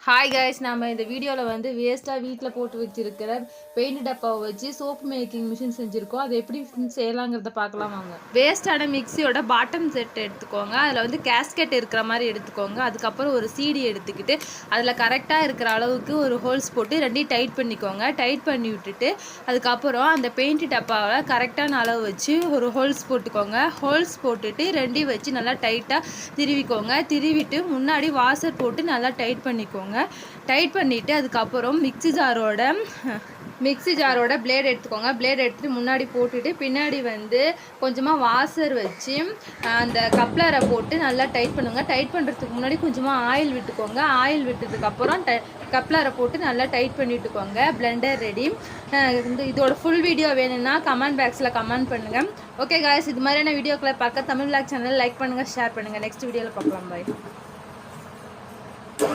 Hi guys, நம்ம இந்த வீடியோவில் வந்து வேஸ்ட்டாக வீட்டில் போட்டு வச்சிருக்கிற பெயிண்ட் டப்பாவை வச்சு சோப் மேக்கிங் மிஷின் செஞ்சுருக்கோம். அதை எப்படி செய்யலாங்கிறத பார்க்கலாம் வாங்க. வேஸ்டான மிக்சியோட பாட்டம் செட் எடுத்துக்கோங்க. அதில் வந்து கேஸ்கெட் இருக்கிற மாதிரி எடுத்துக்கோங்க. அதுக்கப்புறம் ஒரு சீடி எடுத்துக்கிட்டு அதில் கரெக்டாக இருக்கிற அளவுக்கு ஒரு ஹோல்ஸ் போட்டு ரெண்டையும் டைட் பண்ணிக்கோங்க. டைட் பண்ணி விட்டுட்டு அதுக்கப்புறம் அந்த பெயிண்ட் டப்பாவை கரெக்டான அளவு வச்சு ஒரு ஹோல்ஸ் போட்டுக்கோங்க. ஹோல்ஸ் போட்டுட்டு ரெண்டையும் வச்சு நல்லா டைட்டாக திருவிக்கோங்க. திருவிட்டு முன்னாடி வாஷர் போட்டு நல்லா டைட் பண்ணிக்கோங்க. டைட் பண்ணிவிட்டு அதுக்கப்புறம் மிக்ஸி ஜாரோட பிளேட் எடுத்துக்கோங்க. பிளேட் எடுத்துகிட்டு முன்னாடி போட்டுட்டு பின்னாடி வந்து கொஞ்சமாக வாஷர் வச்சு அந்த கப்ளரை போட்டு நல்லா டைட் பண்ணுங்க. டைட் பண்ணுறதுக்கு முன்னாடி கொஞ்சமாக ஆயில் விட்டுக்கோங்க. ஆயில் விட்டதுக்கப்புறம் கப்ளரை போட்டு நல்லா டைட் பண்ணிட்டுக்கோங்க. Blender ready. இதோட ஃபுல் வீடியோ வேணும்னா கமெண்ட் பாக்ஸில் கமெண்ட் பண்ணுங்கள். ஓகே காய்ஸ், இது மாதிரியான வீடியோக்களை பார்க்க தமிழ் விளாக் சேனல் லைக் பண்ணுங்கள், ஷேர் பண்ணுங்கள். நெக்ஸ்ட் வீடியோவில் பார்க்கலாம். பாய்.